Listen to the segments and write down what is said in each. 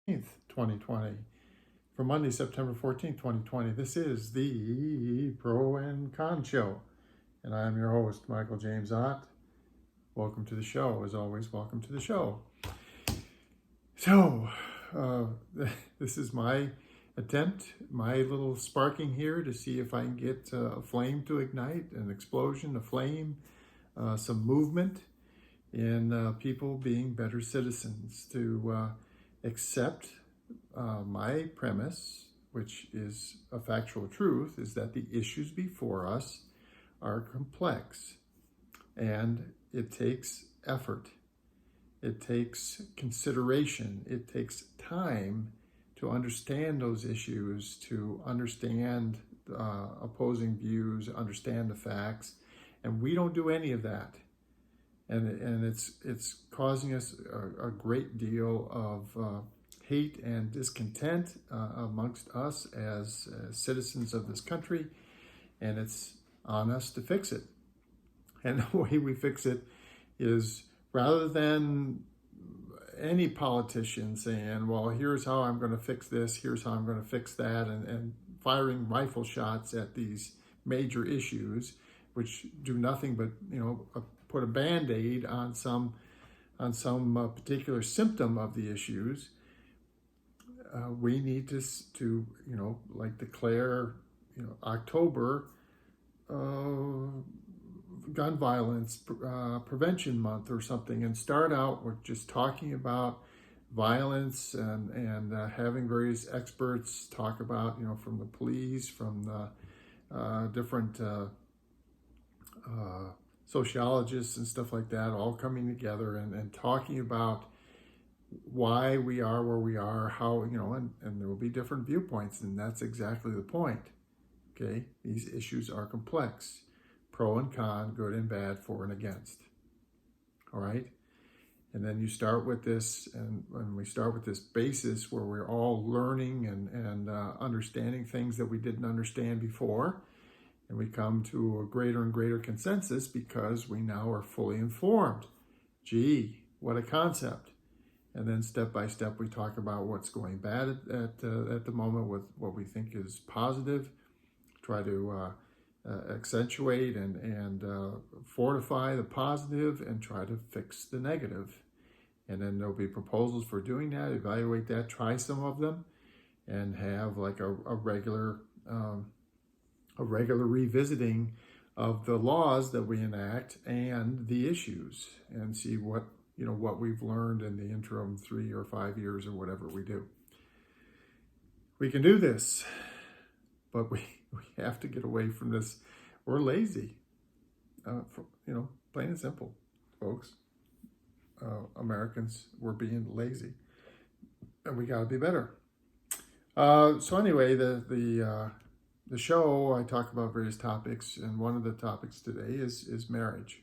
2020. For Monday, September 14th, 2020. This is the Pro and Con Show. And I'm your host, Michael James Ott. Welcome to the show. As always, welcome to the show. So, this is my attempt, my little sparking here to see if I can get a flame to ignite, an explosion, a flame, some movement in people being better citizens, to accept my premise, which is a factual truth, is that the issues before us are complex and it takes effort. It takes consideration. It takes time to understand those issues, to understand opposing views, understand the facts, and we don't do any of that. And it's causing us a great deal of hate and discontent amongst us as citizens of this country, and it's on us to fix it. And the way we fix it is, rather than any politician saying, well, here's how I'm going to fix this, here's how I'm going to fix that, and firing rifle shots at these major issues, which do nothing but, put a Band-Aid on some particular symptom of the issues. We need to declare, October Gun Violence Prevention Month or something, and start out with just talking about violence and having various experts talk about, from the police, from the different sociologists and stuff like that, all coming together and talking about why we are where we are, how, and there will be different viewpoints, and that's exactly the point. Okay, these issues are complex, pro and con, good and bad, for and against. All right, and then you start with this, and when we start with this basis where we're all learning and understanding things that we didn't understand before, and we come to a greater and greater consensus because we now are fully informed. Gee, what a concept. And then step by step, we talk about what's going bad at the moment with what we think is positive, try to accentuate and fortify the positive, and try to fix the negative. And then there'll be proposals for doing that, evaluate that, try some of them, and have like a regular revisiting of the laws that we enact and the issues, and see what we've learned in the interim 3 or 5 years or whatever we do. We can do this, but we have to get away from this. We're lazy, plain and simple, folks. Americans, we're being lazy, and we got to be better. So anyway, the show, I talk about various topics, and one of the topics today is marriage.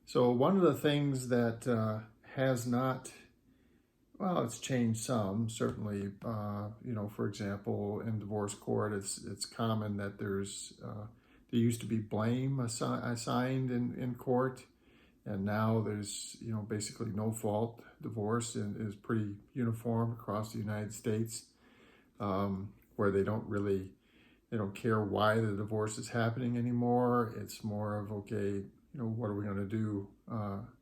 So one of the things that has not, it's changed some, certainly. For example, in divorce court, it's common that there used to be blame assigned in court, and now there's basically no fault divorce, and is pretty uniform across the United States, where they don't care why the divorce is happening anymore. It's more of, okay, what are we going to do,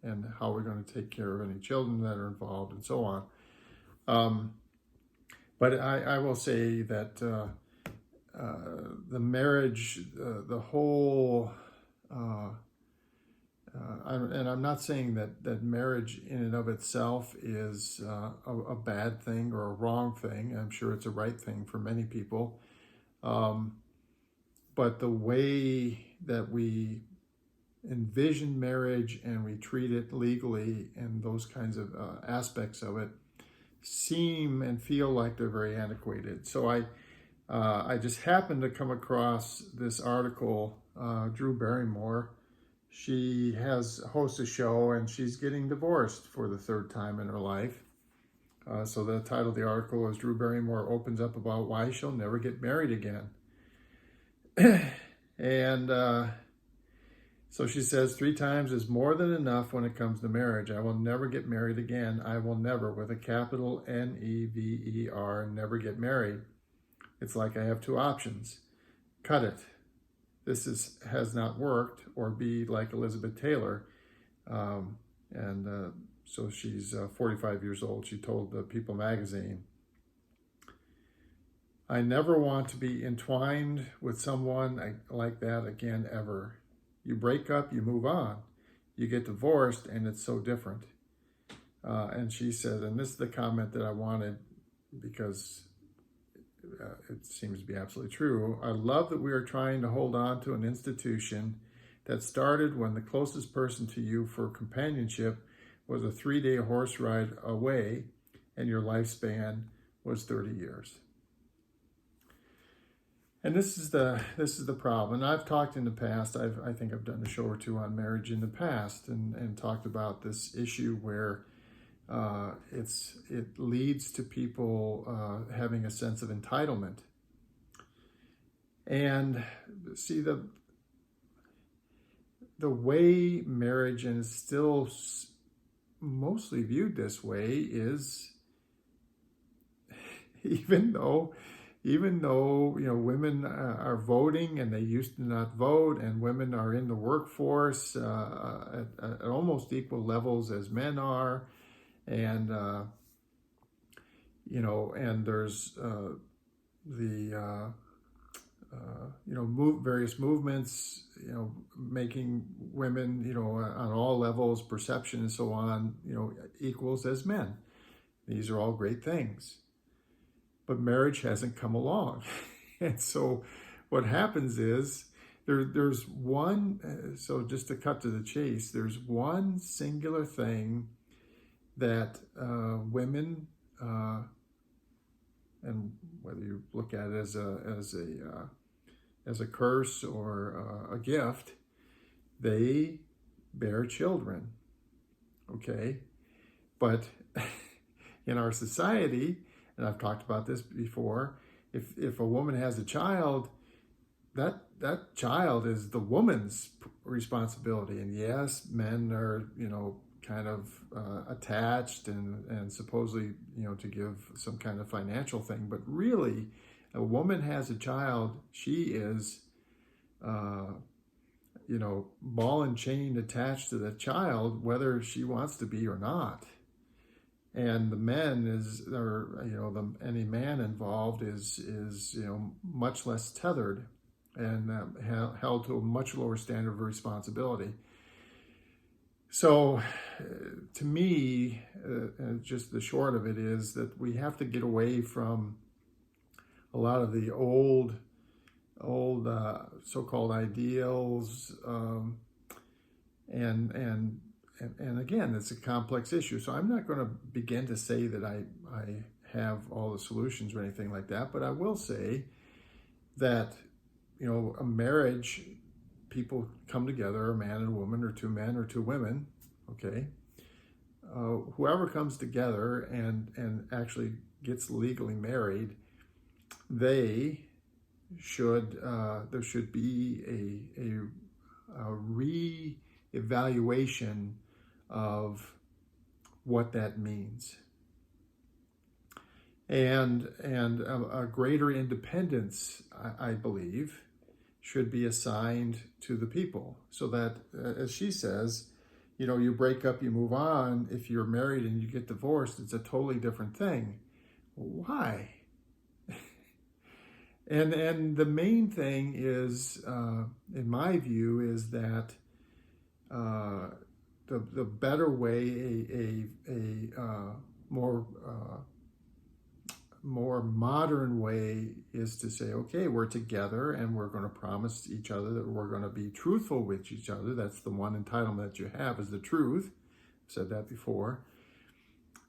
and how are we going to take care of any children that are involved, and so on. But I will say that the marriage, the whole, and I'm not saying that marriage in and of itself is a bad thing or a wrong thing. I'm sure it's a right thing for many people. But the way that we envision marriage and we treat it legally, and those kinds of aspects of it seem and feel like they're very antiquated. So I just happened to come across this article. Drew Barrymore, she hosts a show, and she's getting divorced for the third time in her life. So the title of the article is Drew Barrymore opens up about why she'll never get married again. And So she says 3 times is more than enough when it comes to marriage. I will never get married again. I will never, with a capital Never, never get married. It's like I have 2 options. Cut it. Has not worked, or be like Elizabeth Taylor. So she's 45 years old. She told the People magazine, I never want to be entwined with someone like that again, ever. You break up, you move on. You get divorced, and it's so different. And she said, and this is the comment that I wanted because it seems to be absolutely true. I love that we are trying to hold on to an institution that started when the closest person to you for companionship was a 3-day horse ride away, and your lifespan was 30 years. And this is the problem. And I've talked in the past. I think I've done a show or 2 on marriage in the past, and talked about this issue where it leads to people having a sense of entitlement. And see, the way marriage, and is still mostly viewed this way, is even though women are voting, and they used to not vote, and women are in the workforce at almost equal levels as men are, and and there's various movements, making women, on all levels, perception and so on, equals as men. These are all great things. But marriage hasn't come along. And so what happens is there's one, so just to cut to the chase, there's one singular thing that women, and whether you look at it as a curse or a gift, they bear children, okay? But in our society, and I've talked about this before, if a woman has a child, that child is the woman's responsibility. And yes, men are, kind of attached and supposedly, to give some kind of financial thing. But really, a woman has a child, she is, ball and chain attached to the child, whether she wants to be or not. And the men any man involved is much less tethered and held to a much lower standard of responsibility. So, to me, just the short of it is that we have to get away from a lot of the old so-called ideals, and again, it's a complex issue. So I'm not going to begin to say that I have all the solutions or anything like that, but I will say that, a marriage, people come together, a man and a woman, or 2 men or 2 women, okay? Whoever comes together and actually gets legally married, there should be a re-evaluation of what that means, and a greater independence, I believe, should be assigned to the people, so that, as she says, you break up, you move on. If you're married and you get divorced, it's a totally different thing. Why? And the main thing is, in my view, is that the better way, a more modern way, is to say, okay, we're together and we're going to promise each other that we're going to be truthful with each other. That's the one entitlement that you have, is the truth. I've said that before.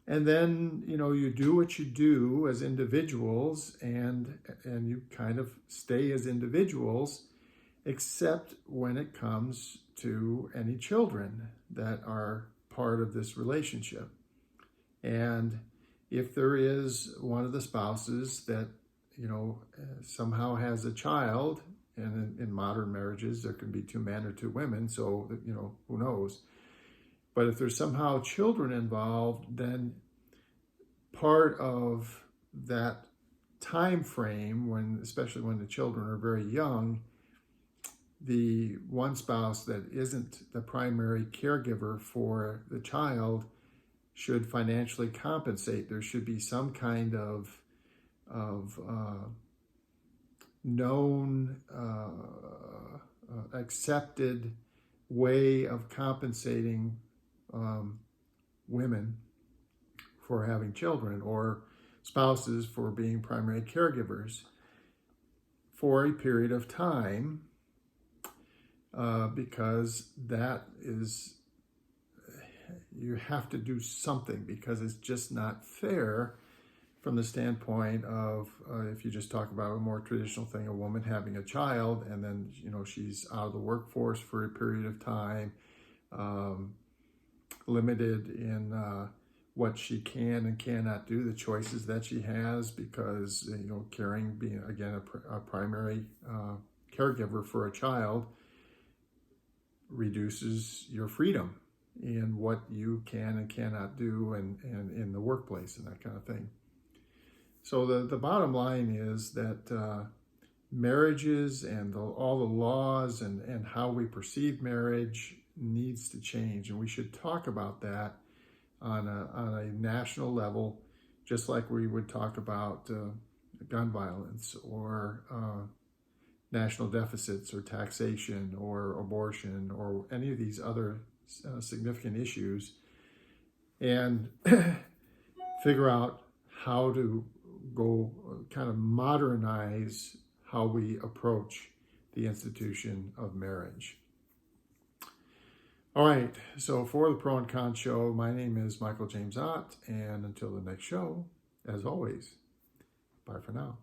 And then, you do what you do as individuals, and you kind of stay as individuals, except when it comes to any children that are part of this relationship. And if there is one of the spouses that, somehow has a child, And in modern marriages, there can be 2 men or 2 women, so, who knows. But if there's somehow children involved, then part of that time frame, especially when the children are very young, the one spouse that isn't the primary caregiver for the child should financially compensate. There should be some kind of known, accepted way of compensating women for having children, or spouses for being primary caregivers for a period of time, because that is, you have to do something, because it's just not fair from the standpoint of, if you just talk about a more traditional thing, a woman having a child, and then, she's out of the workforce for a period of time, limited in what she can and cannot do, the choices that she has, because, caring, being, again, a primary caregiver for a child reduces your freedom in what you can and cannot do, and in the workplace and that kind of thing. So the bottom line is that marriages and all the laws and how we perceive marriage needs to change, and we should talk about that on a national level, just like we would talk about gun violence, or national deficits, or taxation, or abortion, or any of these other significant issues, and figure out how to go kind of modernize how we approach the institution of marriage. All right, so for the Pro and Con Show, my name is Michael James Ott, and until the next show, as always, bye for now.